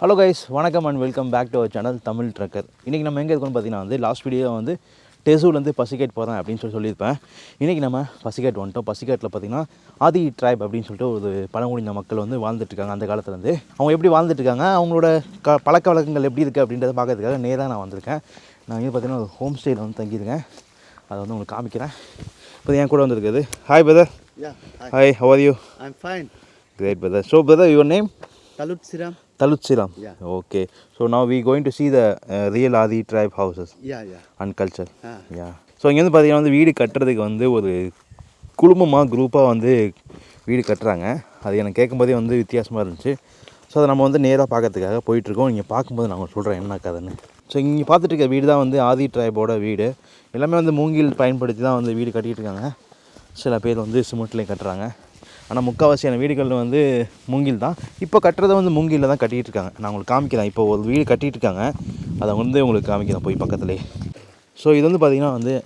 Hello guys, வணக்கம் and welcome back to our channel Tamil Trucker. இன்றைக்கி நம்ம எங்கே இருக்கோம்னு பார்த்தீங்கன்னா லாஸ்ட் வீடியோ டெசூலேருந்து பசிகேட் போகிறேன் அப்படின்னு சொல்லியிருப்பேன். இன்றைக்கி நம்ம பசிகேட் வந்துட்டோம். பசிகேட்டில் பார்த்திங்கன்னா ஆதி ட்ரைப் அப்படின்னு சொல்லிட்டு ஒரு பழங்குடியின மக்கள் வாழ்ந்துட்டுருக்காங்க. அந்த காலத்துலேருந்து அவங்க எப்படி வாழ்ந்துட்டுருக்காங்க, அவங்களோட பழக்க வழக்கங்கள் எப்படி இருக்குது அப்படின்றத பார்க்கறதுக்காக நேராக நான் வந்திருக்கேன். நான் இங்கே பார்த்தீங்கன்னா ஒரு ஹோம் ஸ்டேயில் தங்கியிருக்கேன். அதை உங்களுக்கு காமிக்கிறேன். இப்போ என் கூட வந்திருக்குது. Hi brother. Hi, how are you? I'm fine. Great brother. So brother, your name? Talut Siram. Yeah. Okay. So now we going to see the real Adi tribe houses. Yeah. And culture. Yeah. So இங்கே பார்த்தீங்கன்னா வீடு கட்டுறதுக்கு ஒரு குடும்பமாக குரூப்பாக வீடு கட்டுறாங்க. அது எனக்கு கேட்கும்போதே வித்தியாசமாக இருந்துச்சு. ஸோ அதை நம்ம நேராக பார்க்கறதுக்காக போயிட்டுருக்கோம். நீங்கள் பார்க்கும்போது நான் உங்களுக்கு சொல்கிறேன் என்ன கதைன்னு. ஸோ இங்கே பார்த்துட்டு இருக்க வீடு தான் ஆதி ட்ரைபோட வீடு. எல்லாமே மூங்கில் பயன்படுத்தி தான் வீடு கட்டிகிட்டு இருக்காங்க. சில பேர் சிமெண்ட்லேயும் கட்டுறாங்க. ஆனால் முக்கால்வாசியான வீடுகள் மூங்கில் தான். இப்போ கட்டுறதை மூங்கிலில் தான் கட்டிகிட்டு இருக்காங்க. நான் உங்களுக்கு காமிக்கிறேன். இப்போ ஒரு வீடு கட்டிகிட்டு இருக்காங்க, அதை உங்களுக்கு காமிக்கிறேன் போய் பக்கத்துலேயே. ஸோ இது பார்த்திங்கன்னா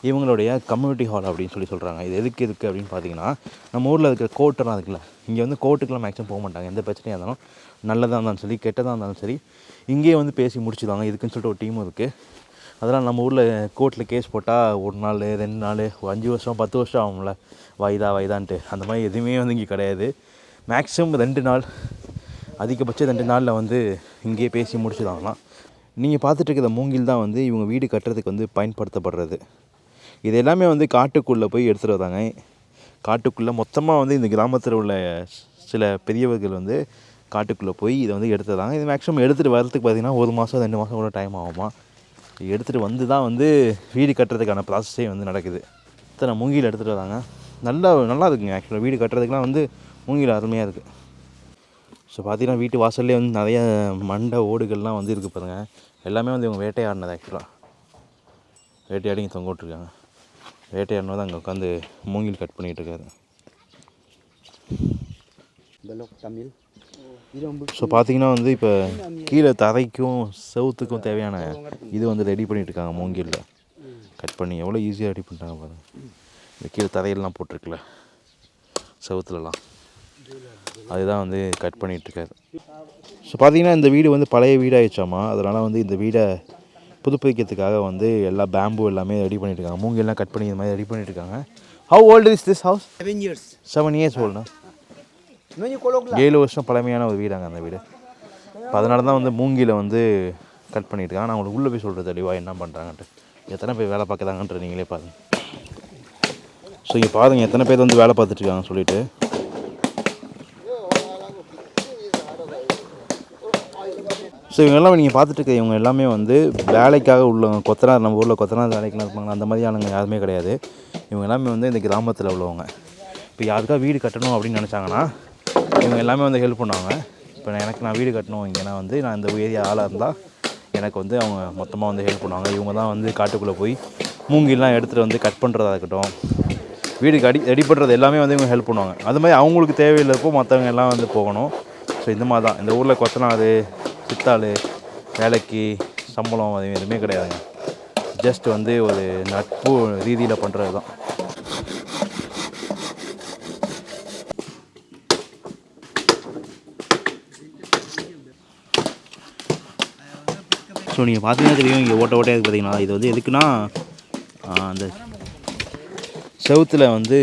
இவங்களுடைய கம்யூனிட்டி ஹால் அப்படின்னு சொல்கிறாங்க. இது எதுக்கு இருக்குது அப்படின்னு பார்த்தீங்கன்னா, நம்ம ஊரில் இருக்கிற கோர்ட்டெல்லாம் இருக்குல்ல, இங்கே கோர்ட்டுக்கெலாம் மேக்ஸிமம் போக மாட்டாங்க. எந்த பிரச்சனையாக இருந்தாலும், நல்லதாக இருந்தாலும் சரி கெட்டதாக இருந்தாலும் சரி, இங்கேயே பேசி முடிச்சுடுவாங்க. இதுக்குன்னு சொல்லிட்டு ஒரு டீமும் இருக்குது. அதெல்லாம் நம்ம ஊரில் கோர்ட்டில் கேஸ் போட்டால் 1 நாள் 2 நாள் 5 வருஷம் 10 வருஷம் ஆகும்ல, வயதான்ட்டு. அந்த மாதிரி எதுவுமே இங்கே கிடையாது. மேக்ஸிமம் 2 நாள், அதிகபட்சம் 2 நாளில் இங்கேயே பேசி முடிச்சுதாங்களாம். நீங்கள் பார்த்துட்டு இருக்கிற மூங்கில் தான் இவங்க வீடு கட்டுறதுக்கு பயன்படுத்தப்படுறது. இது எல்லாமே காட்டுக்குள்ளே போய் எடுத்துகிட்டு வராங்க. காட்டுக்குள்ளே மொத்தமாக இந்த கிராமத்தில் உள்ள சில பெரியவர்கள் காட்டுக்குள்ளே போய் இதை எடுத்துடுறாங்க. இது மேக்ஸிமம் எடுத்துகிட்டு வரதுக்கு பார்த்திங்கன்னா 1 மாதம் 2 மாதம் கூட டைம் ஆகுமா. எடுத்துகிட்டு தான் வீடு கட்டுறதுக்கான ப்ராசஸே நடக்குது. இத்தனை மூங்கில் எடுத்துகிட்டு வராங்க. நல்லா இருக்குங்க. ஆக்சுவலாக வீடு கட்டுறதுக்குலாம் மூங்கில் அருமையாக இருக்குது. ஸோ பார்த்தீங்கன்னா வீட்டு வாசல்லே நிறைய மண்டை ஓடுகள்லாம் இருக்குது பாருங்கள். எல்லாமே இவங்க வேட்டையாடினது. ஆக்சுவலாக வேட்டையாடி இங்கே தொங்க விட்ருக்காங்க. வேட்டையாடினது அங்கே உட்காந்து மூங்கில் கட் பண்ணிகிட்ருக்காரு. ஸோ பார்த்தீங்கன்னா இப்போ கீழே தரைக்கும் செவுத்துக்கும் தேவையான இது ரெடி பண்ணிகிட்ருக்காங்க. மூங்கிலில் கட் பண்ணி எவ்வளோ ஈஸியாக ரெடி பண்ணிட்டாங்க பாருங்கள். இந்த கீழே தரையெல்லாம் போட்டிருக்குல்ல செவுத்துலலாம், அதுதான் கட் பண்ணிகிட்ருக்காரு. ஸோ பார்த்தீங்கன்னா இந்த வீடு பழைய வீடாகிடுச்சாமா. அதனால் இந்த வீடை புதுப்பிக்கிறதுக்காக எல்லா பேம்பு எல்லாமே ரெடி பண்ணிட்டுருக்காங்க. மூங்கிலாம் கட் பண்ணி இந்த மாதிரி ரெடி பண்ணிட்டுருக்காங்க. How old is this house? 7 years old. 7 வருஷம் பழமையான ஒரு வீடாங்க அந்த வீடு. இப்போ அதனால தான் மூங்கில கட் பண்ணிட்டுருக்காங்க. நான் உங்களுக்கு உள்ளே போய் சொல்கிறது தெளிவாக என்ன பண்ணுறாங்கன்ட்டு, எத்தனை பேர் வேலை பார்க்குறாங்கன்ற நீங்களே பாருங்கள். ஸோ இங்கே பாருங்கள் எத்தனை பேர் வேலை பார்த்துட்ருக்காங்கன்னு சொல்லிட்டு. ஸோ இவங்கெல்லாம் நீங்கள் பார்த்துட்டு இவங்க எல்லாமே வேலைக்காக உள்ளவங்க. கொத்தனார், நம்ம ஊரில் கொத்தனார் வேலைக்கெலாம் இருப்பாங்க, அந்த மாதிரி ஆளுங்க யாருமே கிடையாது. இவங்க எல்லாமே இந்த கிராமத்தில் உள்ளவங்க. இப்போ யாருக்கா வீடு கட்டணும் அப்படின்னு நினச்சாங்கன்னா இவங்க எல்லாமே ஹெல்ப் பண்ணுவாங்க. இப்போ நான் வீடு கட்டணும் இங்கே, நான் இந்த ஏரியா ஆளாக இருந்தால் எனக்கு அவங்க மொத்தமாக ஹெல்ப் பண்ணுவாங்க. இவங்க தான் காட்டுக்குள்ளே போய் மூங்கிலாம் எடுத்துகிட்டு கட் பண்ணுறதா இருக்கட்டும், வீடுக்கு ரெடி பண்ணுறது எல்லாமே இவங்க ஹெல்ப் பண்ணுவாங்க. அது மாதிரி அவங்களுக்கு தேவையில்லப்போ மற்றவங்க எல்லாம் போகணும். ஸோ இந்த மாதிரி தான் இந்த ஊரில் கொத்தனார், சித்தாள், வேலைக்கு சம்பளம் அது எதுவுமே கிடையாதுங்க. ஜஸ்ட் ஒரு நட்பு ரீதியில் பண்ணுறது தான். ஸோ நீங்கள் பார்த்தீங்கன்னா தெரியும், இங்கே ஓட்டையாக இருக்குது பார்த்தீங்கன்னா. இது எதுக்குன்னா அந்த செவுத்தில் இது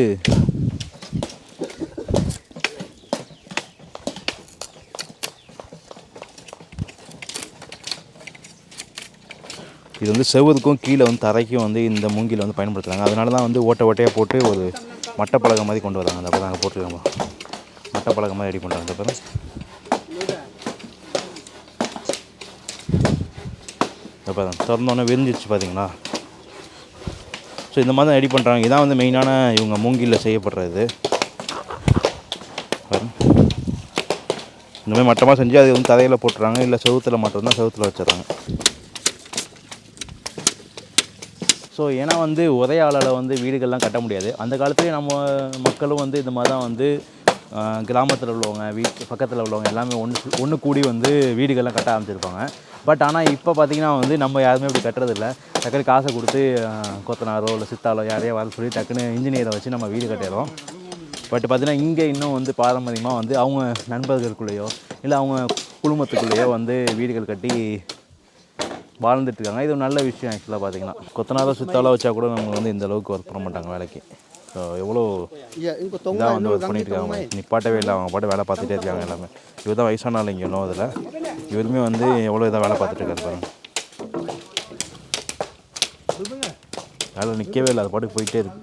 செவுதுக்கும் கீழே தரைக்கும் இந்த மூங்கில் பயன்படுத்துகிறாங்க. அதனால தான் ஓட்டையாக போட்டு ஒரு மட்டப்பலகை மாதிரி கொண்டு வராங்க. அந்த அப்போ நாங்கள் போட்டுருக்காங்க, மட்டப்பலகை மாதிரி ரெடி பண்ணுறாங்க. அப்புறம் இப்போ தான் திறந்தோன்னே விரிஞ்சிச்சு பார்த்தீங்களா. ஸோ இந்த மாதிரி தான் ரெடி பண்ணுறாங்க. இதான் மெயினான இவங்க மூங்கிலில் செய்யப்படுறது. இந்த மாதிரி மட்டமாக செஞ்சு அது தரையில் போட்டுறாங்க, இல்லை செவுத்தில் மட்டும்தான் செவுத்தில் வச்சிடறாங்க. ஸோ ஏன்னா ஒரே ஆளால் வீடுகள்லாம் கட்ட முடியாது. அந்த காலத்துலேயே நம்ம மக்களும் இந்த மாதிரி தான் கிராமத்தில் உள்ளவங்க, வீட்டு பக்கத்தில் உள்ளவங்க எல்லாமே ஒன்று கூடி வீடுகள்லாம் கட்ட ஆரம்பிச்சிருப்பாங்க. பட் ஆனால் இப்போ பார்த்திங்கன்னா நம்ம யாருமே இப்படி கட்டுறதில்ல. டக்குனு காசை கொடுத்து கொத்தனாரோ இல்லை சித்தாலோ யாரையோ வர சொல்லி டக்குன்னு இன்ஜினியரை வச்சு நம்ம வீடு கட்டிடுறோம். பட் பார்த்திங்கன்னா இங்கே இன்னும் பாரம்பரியமாக அவங்க நண்பர்களுக்குள்ளேயோ இல்லை அவங்க குழுமத்துக்குள்ளேயே வந்து வீடுகள் கட்டி வாழ்ந்துட்டுருக்காங்க. இது ஒரு நல்ல விஷயம் ஆக்சுவலாக பார்த்தீங்கன்னா. கொத்தனாரோ சித்தாலோ வச்சா கூட நம்ம வந்து இந்த அளவுக்கு ஒர்க் பண்ண மாட்டாங்க வேலைக்கு. ஸோ எவ்வளோ இதாக வந்து ஒர்க் பண்ணிகிட்டு இருக்காங்க, நிப்பாட்டவே இல்லை, அவங்க பாட்டு வேலை பார்த்துட்டே இருக்காங்க எல்லாமே. இவர் தான் வயசான ஆள் இங்கே இன்னும் அதில், இவருமே வந்து எவ்வளோ இதாக வேலை பார்த்துட்டு இருக்காரு பாருங்க. வேலை நிற்கவே இல்லை, அது பாட்டுக்கு போயிட்டே இருக்கு.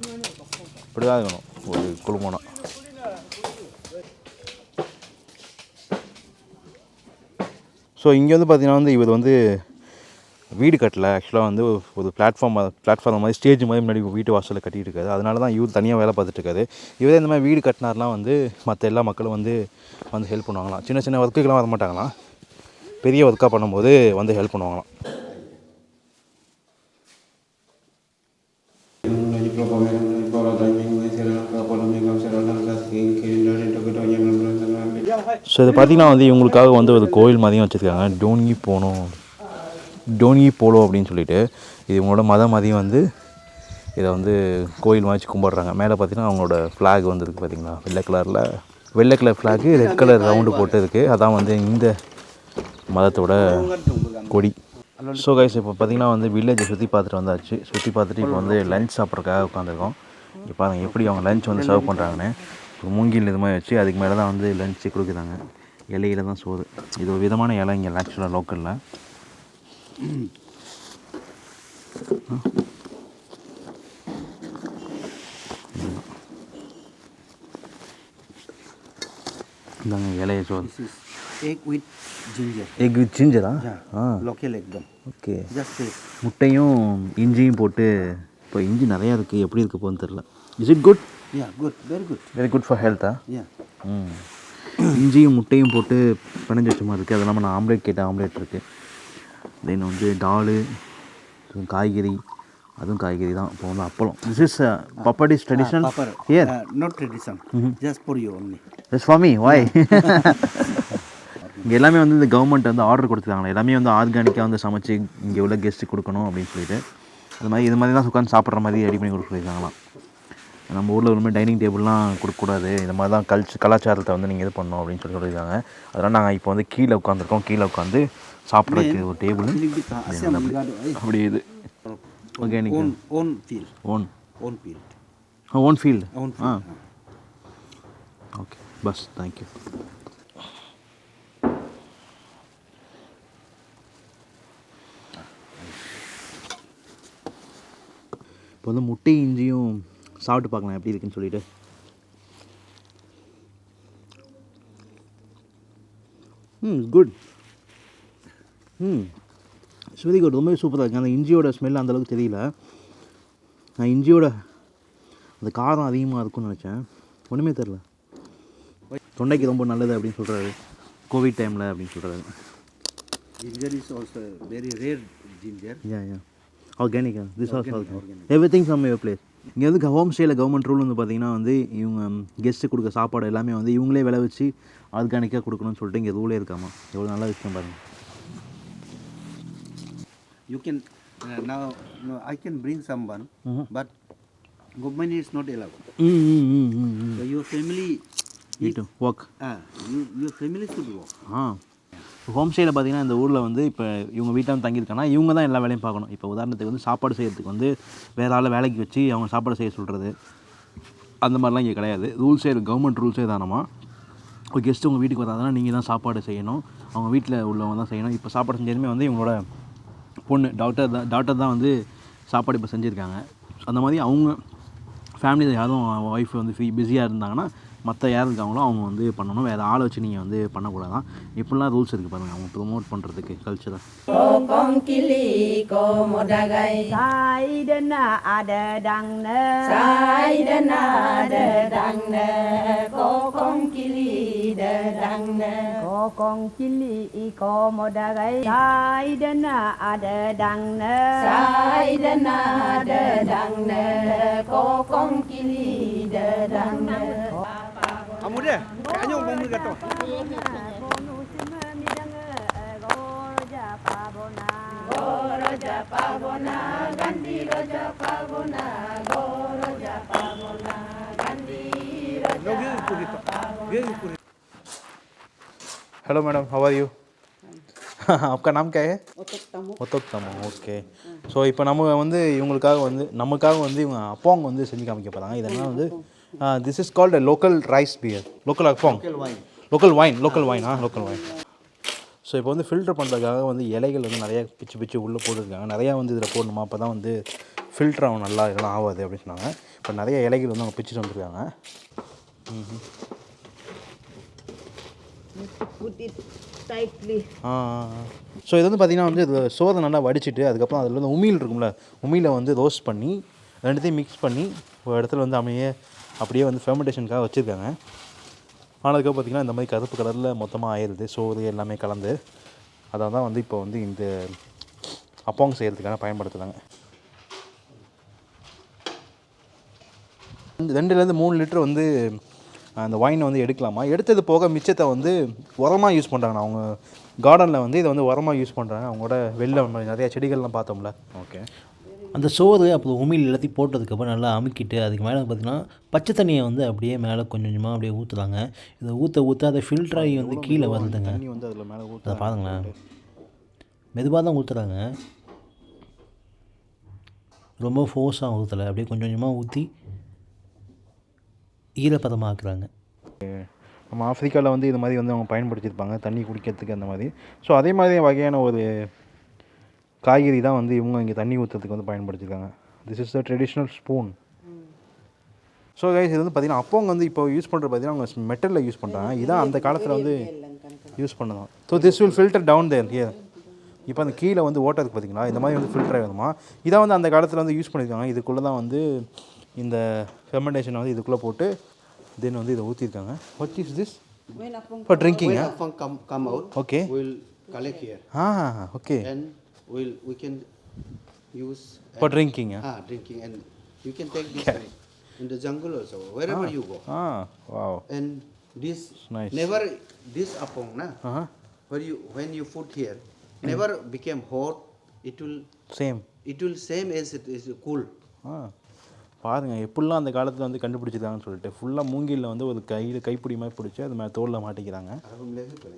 இப்படி தான் இருக்கணும் ஒரு குழுமம்னா. ஸோ இங்கே வந்து பார்த்திங்கன்னா வந்து இவர் வந்து வீடு கட்டல, ஆக்சுவலாக வந்து ஒரு பிளாட்ஃபார்ம் மாதிரி ஸ்டேஜ் மாதிரி முன்னாடி வீட்டு வாசலில் கட்டிகிட்டு இருக்காரு. அதனால தான் இவர் தனியாக வேலை பார்த்துட்டு இருக்காரு. இவரே இந்த மாதிரி வீடு கட்டினார்லாம் வந்து மற்ற எல்லா மக்களும் வந்து ஹெல்ப் பண்ணுவாங்களாம். சின்ன சின்ன ஒர்க்குக்கெலாம் வர மாட்டாங்களாம், பெரிய ஒர்க்காக பண்ணும்போது வந்து ஹெல்ப் பண்ணுவாங்களாம். ஸோ இதை பார்த்திங்கன்னா வந்து இவங்களுக்காக வந்து ஒரு கோயில் மாதிரியும் வச்சுருக்காங்க, டோனி போலோ அப்படின்னு சொல்லிட்டு. இது இவங்களோட மதம் மதியம் வந்து இதை வந்து கோயில் மாதிரி கும்பிட்றாங்க. மேலே பார்த்திங்கன்னா அவங்களோட ஃப்ளாக் வந்து இருக்குது பார்த்திங்களா, வெள்ளை colour flag red colour round போட்டு இருக்குது. அதான் வந்து இந்த மதத்தோட கொடி. ஸோ கைஸ் இப்போ பார்த்திங்கன்னா வந்து வில்லேஜை சுற்றி பார்த்துட்டு வந்தாச்சு. சுற்றி பார்த்துட்டு இப்போ வந்து லஞ்ச் சாப்பிட்றதுக்காக உட்காந்துருக்கோம். இப்போ பாருங்கள் எப்படி அவங்க லஞ்ச் வந்து சர்வ் பண்ணுறாங்கன்னு. மூங்கில் இது மாதிரி வச்சு அதுக்கு மேலே தான் வந்து லஞ்சு கொடுக்குறாங்க. இலையில தான் சோறு. இது ஒரு விதமான இலை இங்கே ஆக்சுவலாக லோக்கலில். இந்தாங்க இலைய சோறு. Egg with ginger. Egg with ஜிஞ்சரா? Local ekdam. Okay. Just taste. முட்டையும் இஞ்சியும் போட்டு. இப்போ இஞ்சி நிறையா இருக்குது, எப்படி இருக்க போகுதுன்னு தெரில. Is it good? Yeah, good. Very good. Very good for ஹெல்த்தா? Yeah. இஞ்சியும் முட்டையும் போட்டு பிணைஞ்சு வச்ச மாதிரி இருக்குது. அது இல்லாமல் நான் ஆம்லேட் கேட்டேன், ஆம்லேட் இருக்குது. தென் வந்து டாலு, காய்கறி, அதுவும் காய்கறி தான். இப்போ வந்து அப்பளம். This is papad is traditional here? Not tradition. Just for you only. Just for me? Why? இங்கே எல்லாமே வந்து இந்த கவர்மெண்ட் வந்து ஆர்டர் கொடுத்துருக்காங்களே, எல்லாமே வந்து ஆர்கானிக்காக வந்து சமைச்சு இங்கே உள்ள கெஸ்ட்டு கொடுக்கணும் அப்படின்னு சொல்லிட்டு. இது மாதிரி தான் உட்காந்து சாப்பிட்ற மாதிரி ரெடி பண்ணி கொடுக்க சொல்லியிருக்காங்களாம். நம்ம ஊரில் ஒரு மாதிரி டைனிங் டேபிள்லாம் கொடுக்கக்கூடாது, இந்த மாதிரி தான் கலாச்சாரத்தை வந்து நீங்கள் இது பண்ணணும் அப்படின்னு சொல்லியிருக்காங்க. அதனால் நாங்கள் இப்போ வந்து கீழே உட்காந்துருக்கோம். கீழே உட்காந்து சாப்பிட்றதுக்கு ஒரு டேபிள் அப்படி இது. Okay, own field. Own field. Okay bus, thank you. இப்போ வந்து முட்டை இஞ்சியும் சாப்பிட்டு பார்க்கலாம் எப்படி இருக்குன்னு சொல்லிட்டு. குட். It's very good. ரொம்பவே சூப்பராக இருக்குது. அந்த இஞ்சியோட ஸ்மெல் அந்தளவுக்கு தெரியல. நான் இஞ்சியோட அந்த காரம் அதிகமாக இருக்கும்னு நினச்சேன், ஒன்றுமே தெரில. தொண்டைக்கு ரொம்ப நல்லது அப்படின்னு சொல்கிறாரு, கோவிட் டைமில் அப்படின்னு சொல்கிறாரு. Ginger is also very rare ginger. Yeah. Organic. This also organic. Everything from your place. இங்கே வந்து ஹோம் ஸ்டேயில் கவர்மெண்ட் ரூல் வந்து பார்த்திங்கன்னா வந்து இவங்க கெஸ்ட்டு கொடுக்க சாப்பாடு எல்லாமே வந்து இவங்களே விளை வச்சு ஆர்கானிக்காக கொடுக்கணும்னு சொல்லிட்டு இங்கே ரூலே இருக்காமா. எவ்வளோ நல்ல விஷயம் பாருங்கள். You can now I can bring someone, but government is not allowed. So your family need to work. Your family should work. Home ஸ்டேயில் பார்த்திங்கன்னா இந்த ஊரில் வந்து இப்போ இவங்க வீட்டில் வந்து தங்கியிருக்காங்கன்னா இவங்க தான் எல்லா வேலையும் பார்க்கணும். இப்போ உதாரணத்துக்கு வந்து சாப்பாடு செய்கிறதுக்கு வந்து வேறு ஆள் வேலைக்கு வச்சு அவங்க சாப்பாடு செய்ய சொல்கிறது அந்த மாதிரிலாம் இங்கே கிடையாது. ரூல்ஸே கவர்மெண்ட் ரூல்ஸே தானம்மா. ஒரு கெஸ்ட்டு உங்கள் வீட்டுக்கு வராதுன்னா நீங்கள் தான் சாப்பாடு செய்யணும், அவங்க வீட்டில் உள்ளவங்க தான் செய்யணும். இப்போ சாப்பாடு செஞ்சதுமே வந்து இவங்களோட பொண்ணு டாக்டர் தான் வந்து சாப்பாடு இப்போ செஞ்சுருக்காங்க. அந்த மாதிரி அவங்க ஃபேமிலியில் யாரும் ஒய்ஃப் வந்து பிஸியாக இருந்தாங்கன்னா மற்ற யார் இருக்காங்களோ அவங்க வந்து பண்ணணும். வேறு ஆளை வச்சு நீங்கள் வந்து பண்ணக்கூடாதான். இப்படிலாம் ரூல்ஸ் இருக்குது பாருங்கள், அவங்க ப்ரொமோட் பண்ணுறதுக்கு கல்ச்சரை. Kamu deh, kayaknya mau beli gato. Hello madam, how are you? आपका नाम क्या है ஒத்தோக்தமோ ஓகே ஸோ இப்போ நம்ம வந்து இவங்களுக்காக வந்து நமக்காக வந்து இவங்க அப்போங்க வந்து செஞ்சு காமிக்க போகிறாங்க இதெல்லாம் வந்து this is called local rice beer local apong local wine local wine so இப்போ வந்து ஃபில்டர் பண்ணுறதுக்காக வந்து இலைகள் வந்து நிறையா பிச்சு உள்ளே போட்டுருக்காங்க நிறையா வந்து இதில் போடணுமா அப்போ தான் வந்து ஃபில்டர் ஆகும் நல்லா இதெல்லாம் ஆகாது அப்படின்னு சொன்னாங்க இப்போ நிறைய இலைகள் வந்து அவங்க பிச்சுட்டு வந்துருக்காங்க ஸோ இது வந்து பார்த்திங்கன்னா வந்து இது சோறை நல்லா வடிச்சிட்டு அதுக்கப்புறம் அதில் வந்து உமிழ் இருக்கும்ல உமிழை வந்து ரோஸ்ட் பண்ணி ரெண்டுத்தையும் மிக்ஸ் பண்ணி ஒரு இடத்துல வந்து அப்படியே வந்து ஃபெர்மெண்டேஷனுக்காக வச்சுருக்காங்க ஆனதுக்கப்புறம் பார்த்திங்கன்னா இந்த மாதிரி கருப்பு கலரில் மொத்தமாக ஆயிடுது சோறு எல்லாமே கலந்து அதை தான் வந்து இப்போ வந்து இந்த அப்போங் செய்கிறதுக்காக பயன்படுத்துகிறாங்க 2-3 லிட்டர் வந்து அந்த ஒயினை வந்து எடுக்கலாமா எடுத்தது போக மிச்சத்தை வந்து உரமாக யூஸ் பண்ணுறாங்க அவங்க கார்டனில் வந்து இதை வந்து உரமாக யூஸ் பண்ணுறாங்க அவங்களோட வெளில நிறையா செடிகள்லாம் பார்த்தோம்ல ஓகே அந்த சோறு அப்புறம் உமிழ் எல்லாத்தையும் போட்டதுக்கப்புறம் நல்லா அமுக்கிட்டு அதுக்கு மேலே பார்த்திங்கன்னா பச்சை தண்ணியை வந்து அப்படியே மேலே கொஞ்சம் கொஞ்சமாக அப்படியே ஊற்றுறாங்க இதை ஊற்ற அதை ஃபில்டராகி வந்து கீழே வருதுங்க தண்ணி வந்து அதில் மேலே அதை பாருங்களேன் மெதுவாக தான் ஊற்றுறாங்க ரொம்ப ஃபோர்ஸாக ஊற்றலை அப்படியே கொஞ்சம் கொஞ்சமாக ஊற்றி ஈரப்பதமாக்குறாங்க நம்ம ஆஃப்ரிக்காவில் வந்து இது மாதிரி வந்து அவங்க பயன்படுத்தியிருப்பாங்க தண்ணி குடிக்கிறதுக்கு அந்த மாதிரி ஸோ அதே மாதிரி வகையான ஒரு காய்கறி தான் வந்து இவங்க இங்கே தண்ணி ஊற்றுறதுக்கு வந்து பயன்படுத்தியிருக்காங்க this is the traditional spoon so guys இது வந்து பார்த்திங்கன்னா அப்போங்க வந்து இப்போ யூஸ் பண்ணுறது பார்த்திங்கன்னா அவங்க மெட்டலில் யூஸ் பண்ணுறாங்க இதான் அந்த காலத்தில் வந்து யூஸ் பண்ணதான் so this will filter down there here இப்போ அந்த கீழே வந்து ஓட்டருக்கு பார்த்திங்களா இந்த மாதிரி வந்து ஃபில்டர் ஆகுதுமா இதான் வந்து அந்த காலத்தில் வந்து யூஸ் பண்ணியிருக்காங்க இதுக்குள்ளே தான் வந்து இந்த ஃபெர்மெண்டேஷனை வந்து இதுக்குள்ளே போட்டு தென் வந்து இதை ஊற்றிருக்காங்க what is this for drinking come out okay we'll collect here okay and we can use for drinking drinking and you can take this in the jungle also wherever you go wow and this nice. never this apong na when you put here never became hot it will same as it is cool பாருங்கள் எப்படிலாம் அந்த காலத்தில் வந்து கண்டுபிடிச்சிருக்காங்கன்னு சொல்லிட்டு ஃபுல்லாக மூங்கிலில் வந்து ஒரு கைப்பிடி மாதிரி பிடிச்சி அது மேலே தோலில் மாட்டிக்கிறாங்க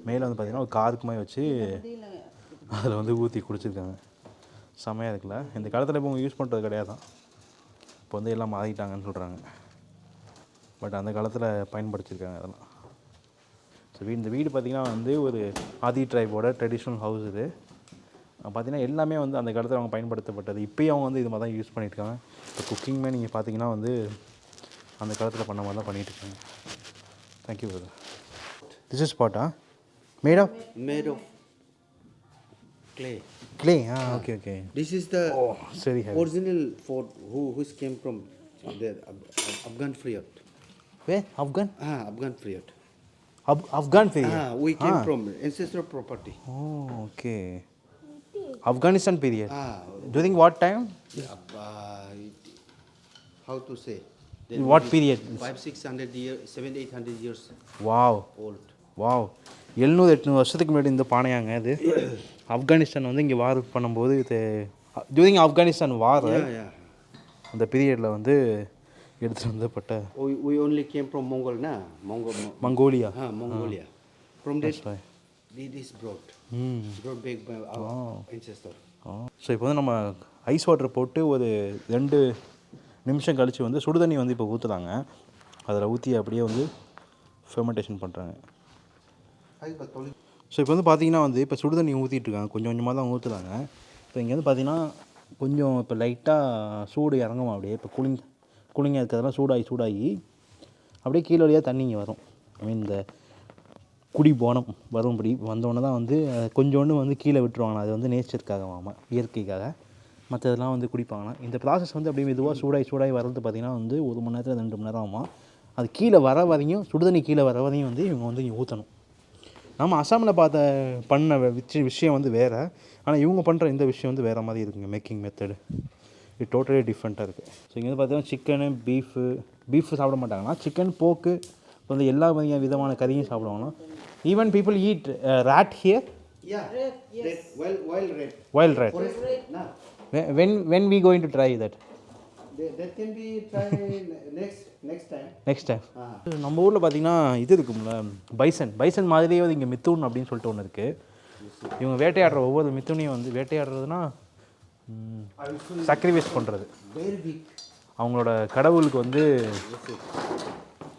மேலே வந்து பார்த்திங்கன்னா ஒரு காருக்கு மாதிரி வச்சு அதில் வந்து ஊற்றி குடிச்சிருக்காங்க செமையாக இருக்குல்ல இந்த காலத்தில் இப்போ அவங்க யூஸ் பண்ணுறது கிடையாது இப்போ வந்து எல்லாம் மாறிட்டாங்கன்னு சொல்கிறாங்க பட் அந்த காலத்தில் பயன்படுத்தியிருக்காங்க அதெல்லாம் ஸோ இந்த வீடு பார்த்திங்கன்னா வந்து ஒரு ஆதி ட்ரைபோட ட்ரெடிஷ்னல் ஹவுஸ் இது பார்த்திங்கன்னா எல்லாமே வந்து அந்த காலத்தில் அவங்க பயன்படுத்தப்பட்டது இப்போயும் அவங்க வந்து இது மாதிரி தான் யூஸ் பண்ணியிருக்காங்க இப்போ குக்கிங்குமே நீங்கள் பார்த்தீங்கன்னா வந்து அந்த காலத்தில் பண்ண மாதிரி தான் பண்ணிகிட்ருக்காங்க தேங்க்யூ பிரதர் திஸ் இஸ் பாட்டா mat of clay okay this is the சரி original fort who came from the Afghan period where Afghan period Afghan period we came from ancestral property okay Afghanistan period during what time how to say what period 500-600 years 700-800 years old wow 700-800 வருஷத்துக்கு முன்னாடி இந்த பானையாங்க இது ஆப்கானிஸ்தான் வந்து இங்கே வார் பண்ணும்போது இது during Afghanistan வார் அந்த பீரியடில் வந்து எடுத்துகிட்டு வந்தப்பட்ட we only came from Mongolia from that it is brought back by our ancestor so இப்போ வந்து நம்ம ஐஸ் வாட்டர் போட்டு ஒரு 2 நிமிஷம் கழித்து வந்து சுடுதண்ணி வந்து இப்போ ஊற்றுறாங்க அதில் ஊற்றி அப்படியே வந்து ஃபெர்மெண்டேஷன் பண்ணுறாங்க ஸோ இப்போ வந்து பார்த்திங்கன்னா வந்து இப்போ சுடுதண்ணி ஊற்றிட்டுருக்காங்க கொஞ்சம் கொஞ்சமாக தான் ஊற்றுறாங்க இப்போ இங்கே வந்து பார்த்திங்கன்னா கொஞ்சம் இப்போ லைட்டாக சூடு இறங்கும் அப்படியே இப்போ கூலிங்காக இருக்கிறதெல்லாம் சூடாகி அப்படியே கீழே வழியாக தண்ணி இங்கே வரும் ஐ மீன் இந்த குடி போனம் வரும்படி வந்தோடனே தான் வந்து கொஞ்சோண்டு வந்து கீழே விட்டுருவாங்க அது வந்து நேச்சருக்காக இயற்கைக்காக மற்றதெல்லாம் வந்து குடிப்பாங்கன்னா இந்த ப்ராசஸ் வந்து அப்படியே மெதுவாக சூடாகி வர்றது பார்த்திங்கன்னா வந்து 1 மணி நேரத்தில் 2 மணி நேரம் ஆகும் அது கீழே வர வரையும் சுடுதண்ணி கீழே வர வரையும் வந்து இவங்க வந்து இங்கே ஊற்றணும் நம்ம அசாமில் பண்ண விஷயம் வந்து வேறு ஆனால் இவங்க பண்ணுற இந்த விஷயம் வந்து வேறு மாதிரி இருக்குங்க மேக்கிங் மெத்தடு இது டோட்டலி டிஃப்ரெண்ட்டாக இருக்குது ஸோ இங்கே வந்து பார்த்தீங்கன்னா சிக்கனு பீஃபு சாப்பிட மாட்டாங்கன்னா சிக்கன் போக்கு வந்து எல்லா விதமான கறியும் சாப்பிடுவாங்கன்னா even people eat rat here wild rat when we going to try that can be tried next time நம்ம ஊரில் பார்த்தீங்கன்னா இது இருக்கும்ல பைசன் மாதிரியே வந்து இங்கே மித்தூன் அப்படின்னு சொல்லிட்டு ஒன்று இருக்குது இவங்க வேட்டையாடுற ஒவ்வொரு மித்துனையும் வந்து வேட்டையாடுறதுனா சாக்ரிஃபைஸ் பண்ணுறது, Very big. அவங்களோட கடவுளுக்கு வந்து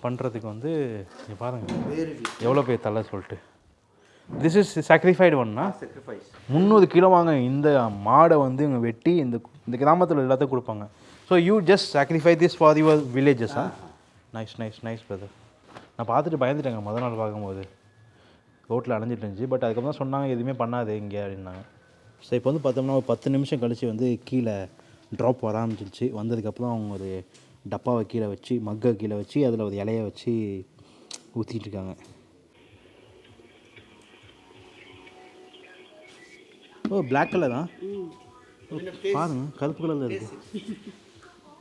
பண்ணுறதுக்கு வந்து இங்கே பாருங்கள் Very big. எவ்வளோ பேர் தலை சொல்லிட்டு. திஸ் இஸ் சாக்ரிஃபைடு ஒன்னா Sacrifice. 300 கிலோ வாங்க இந்த மாடை வந்து இவங்க வெட்டி இந்த கிராமத்தில் எல்லாத்தையும் கொடுப்பாங்க. So you just sacrifice this for your வில்லேஜஸா? Nice nice nice brother. நான் பார்த்துட்டு பயந்துட்டேங்க முதல் நாள் பார்க்கும்போது, ரோட்டில் அலைஞ்சிட்டு இருந்துச்சு. பட் அதுக்கப்புறம் சொன்னாங்க எதுவுமே பண்ணாது இங்கே அப்படின்னாங்க. ஸோ இப்போ வந்து பார்த்தோம்னா ஒரு 10 நிமிஷம் கழித்து வந்து கீழே ட்ராப் வர ஆரம்பிச்சிருச்சு. வந்ததுக்கப்புறம் அவங்க ஒரு டப்பாவை கீழே வச்சு மக்கை கீழே வச்சு அதில் ஒரு இலையை வச்சு ஊற்றிட்டு இருக்காங்க. ஓ பிளாக் கலர் தான் பாருங்க, கருப்பு கலரில் இருக்குது.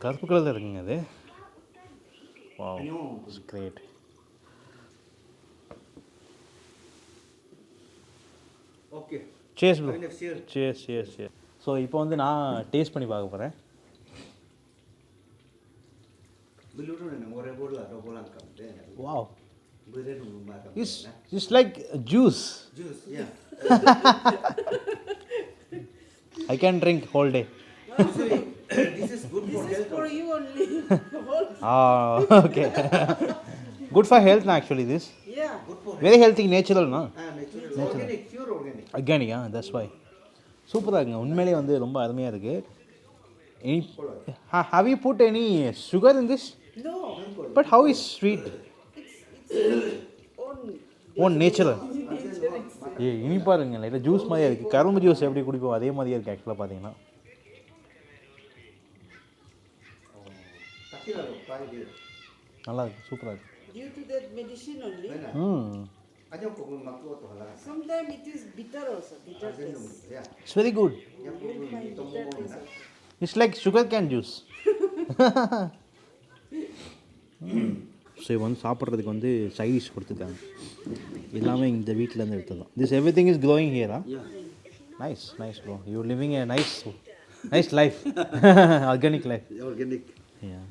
கருப்பு கலரில் இருக்குங்க அது. Wow it's great. Okay. சேஸ் ப்ரோ. Let's share. சேஸ். ஸோ இப்போ வந்து நான் டேஸ்ட் பண்ணி பார்க்க போகிறேன். Beluru na ngore bola ro bolang kam de. Wow Bere nu ma kam. It's like juice. Juice, yeah. I can drink whole day. Actually, this is good for health. For you only. Okay. Good for health நான் actually this Yeah. Good for very healthy நேச்சுரல்னா natural. Organic, pure organic. ஆர்கானிக்கா that's why சூப்பராக இருக்குங்க. உண்மையிலேயே வந்து ரொம்ப அருமையாக இருக்குது. Any how you put any sugar in this? No. But how is sweet? Own natural. இனிப்பாக இருக்குங்க, லைட்டாக ஜூஸ் மாதிரியே இருக்குது. கரும்பு ஜூஸ் எப்படி குடிப்போம் அதே மாதிரியே இருக்குது ஆக்சுவலாக பார்த்தீங்கன்னா. Takila ro pai de. நல்லா இருக்குது, சூப்பராக இருக்குது. Due to that medicine only. Aja ko ngun maklo to hala. Sometimes it is bitter also. Bitter taste. Yeah. It's very good. Ya ko ni to mo na. It's like sugar cane juice. So இப்போ வந்து சாப்பிட்றதுக்கு வந்து side dish கொடுத்துருக்காங்க. எல்லாமே இந்த வீட்டிலேருந்து எடுத்துடலாம். This everything is growing ஹியரா? Nice nice bro, you living a nice life. Organic life. Organic. Yeah.